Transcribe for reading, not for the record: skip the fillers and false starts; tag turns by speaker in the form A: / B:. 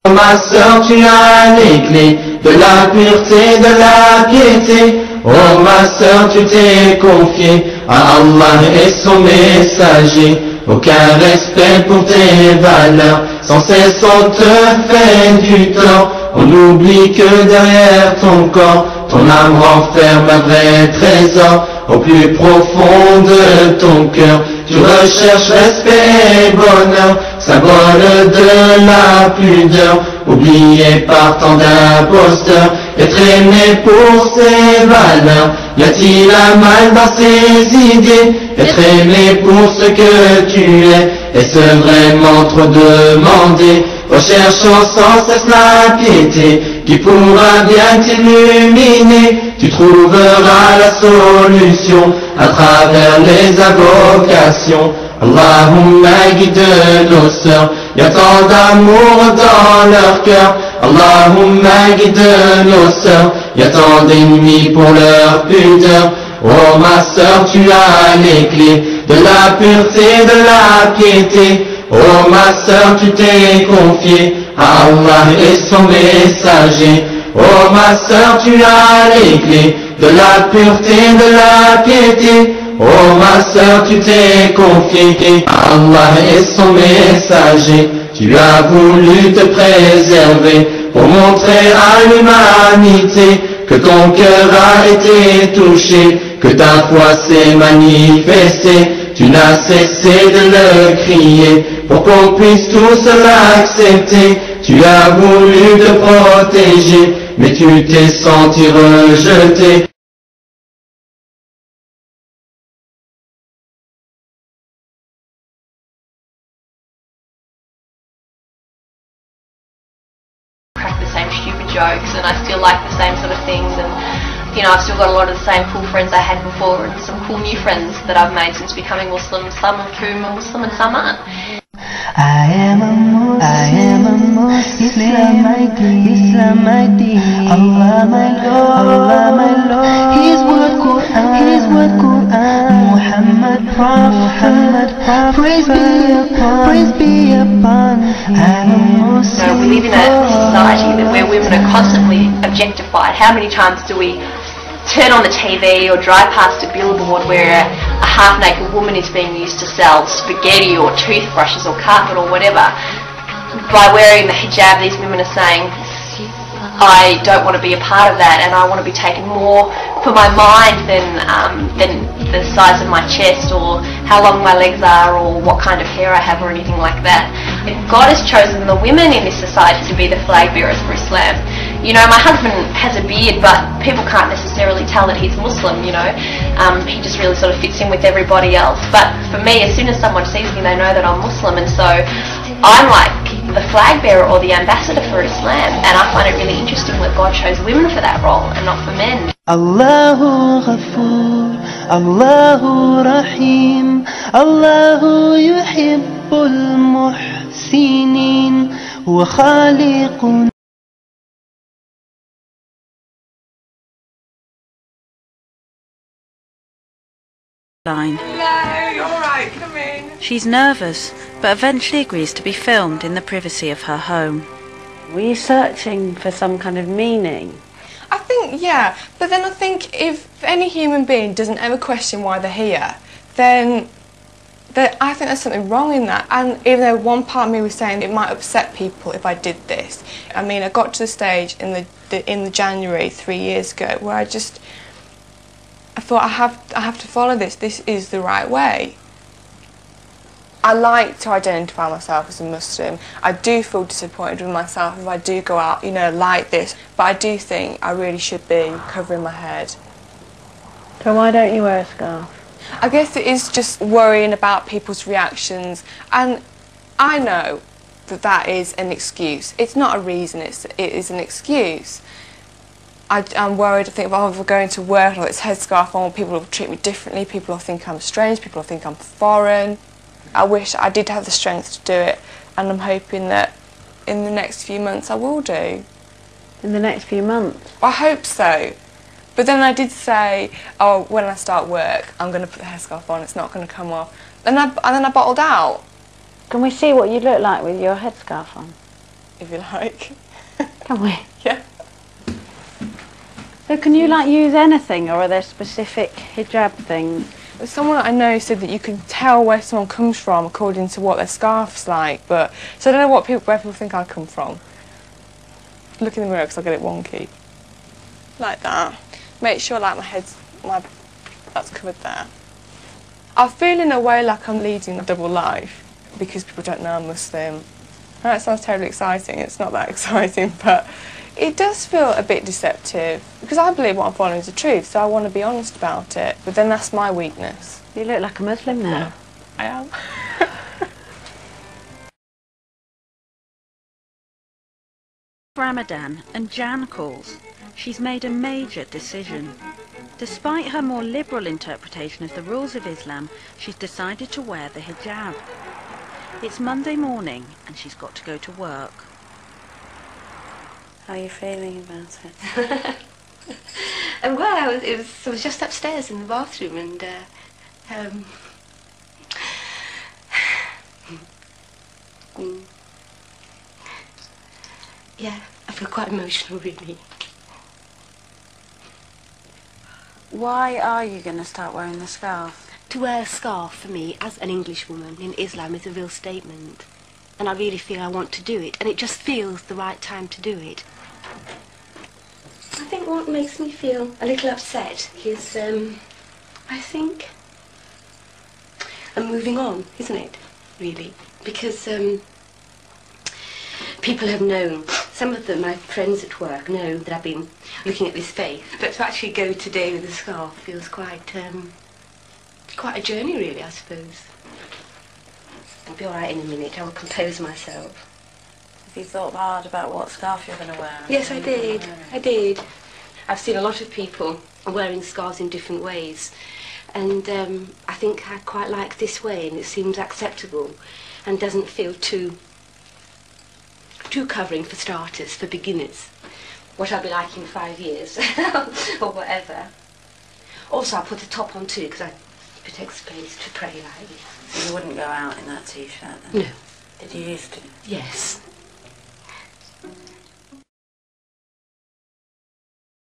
A: Ma sœur, tu as les clés de la pureté, de la piété. Oh ma sœur, tu t'es confiée à Allah et son messager. Aucun respect pour tes valeurs, sans cesse on te fait du tort. On oublie que derrière ton corps, ton âme renferme un vrai trésor. Au plus profond de ton cœur, tu recherches respect et bonheur, symbole de la pudeur, oublié par tant d'imposteurs. Être aimé pour ses valeurs, y a-t-il un mal dans ses idées? Être aimé pour ce que tu es, est-ce vraiment trop demandé? Recherchant sans cesse la piété, qui pourra bien t'illuminer. Tu trouveras la solution à travers les invocations. Allahumma guide nos sœurs, y a tant d'amour dans leur cœur. Allahumma guide nos sœurs, y a tant d'ennemis pour leur pudeur. Oh ma sœur, tu as les clés de la pureté, de la piété. Oh ma sœur, tu t'es confiée à Allah et son messager. Oh ma sœur, tu as les clés de la pureté, de la piété. Oh ma sœur, tu t'es confiée à Allah et son messager. Tu as voulu te préserver pour montrer à l'humanité que ton cœur a été touché, que ta foi s'est manifestée. Tu n'as cessé de le crier pour qu'on puisse tous l'accepter. Tu as voulu te protéger, mais tu t'es senti rejeté.
B: Crack the same stupid jokes, and I still like the same sort of things, and you know, I've still got a lot of the same cool friends I had before, and some cool new friends that I've made since becoming Muslim, some of whom are Muslim and some aren't.
C: I am a Muslim, Islam my deen, Allah my Lord, His word Quran, Muhammad Prophet, praise be upon. I'm a Muslim.
B: So we live in a society where women are constantly objectified. How many times do we turn on the TV or drive past a billboard where a half-naked woman is being used to sell spaghetti or toothbrushes or carpet or whatever? By wearing the hijab, these women are saying, I don't want to be a part of that, and I want to be taken more for my mind than the size of my chest or how long my legs are or what kind of hair I have or anything like that. God has chosen the women in this society to be the flag bearers for Islam. You know, my husband has a beard, but people can't necessarily tell that he's Muslim, you know. He just really sort of fits in with everybody else. But for me, as soon as someone sees me, they know that I'm Muslim, and so I'm like the flag bearer or the ambassador for Islam, and I find it really interesting that God chose women for that role and not for men.
C: Allahu Ghafoor, Allahu Rahim, Allahu yuhibbul muhsinin, wa khaliqun.
D: Line.
E: Hello, you're alright, come in.
D: She's nervous, but eventually agrees to be filmed in the privacy of her home.
F: Were you searching for some kind of meaning?
E: I think, yeah, but then I think if any human being doesn't ever question why they're here, then I think there's something wrong in that. And even though one part of me was saying it might upset people if I did this, I mean, I got to the stage in the January 3 years ago where I thought I have to follow this. This is the right way. I like to identify myself as a Muslim. I do feel disappointed with myself if I do go out, you know, like this. But I do think I really should be covering my head.
F: So why don't you wear a scarf?
E: I guess it is just worrying about people's reactions, and I know that that is an excuse. It's not a reason, it is an excuse. I'm worried, I think, if I'm going to work with this headscarf on, people will treat me differently, people will think I'm strange, people will think I'm foreign. I wish I did have the strength to do it, and I'm hoping that in the next few months I will do.
F: In the next few months?
E: I hope so. But then I did say, oh, when I start work, I'm going to put the headscarf on, it's not going to come off. And then I bottled out.
F: Can we see what you look like with your headscarf on?
E: if you like.
F: Can we?
E: Yeah.
F: So can you like use anything, or are there specific hijab things?
E: Someone I know said that you can tell where someone comes from according to what their scarf's like, but so I don't know where people think I come from. Look in the mirror because I get it wonky. Like that. Make sure like that's covered there. I feel in a way like I'm leading a double life because people don't know I'm Muslim. That sounds terribly exciting. It's not that exciting, but it does feel a bit deceptive because I believe what I'm following is the truth, so I want to be honest about it. But then that's my weakness.
F: You look like a Muslim now.
E: I am.
D: Ramadan and Jan calls. She's made a major decision. Despite her more liberal interpretation of the rules of Islam, she's decided to wear the hijab. It's Monday morning and she's got to go to work.
F: How are you feeling about it?
G: Well, I was just upstairs in the bathroom and yeah, I feel quite emotional really.
F: Why are you going to start wearing the scarf?
G: To wear a scarf for me as an English woman in Islam is a real statement, and I really feel I want to do it, and it just feels the right time to do it. I think what makes me feel a little upset is I think I'm moving on, isn't it, really? Because people have known, some of them, my friends at work, know that I've been looking at this faith. But to actually go today with a scarf feels quite a journey, really, I suppose. I'll be all right in a minute. I will compose myself.
F: Have you thought hard about what scarf you're going to wear?
G: Yes, I did. I did. I've seen a lot of people wearing scarves in different ways, and I think I quite like this way, and it seems acceptable and doesn't feel too covering for starters, for beginners. What I'll be like in 5 years, or whatever. Also, I'll put a top on too, because it protects space to pray like.
F: So you wouldn't go out in that t-shirt then?
G: No.
F: Did you used to?
G: Yes.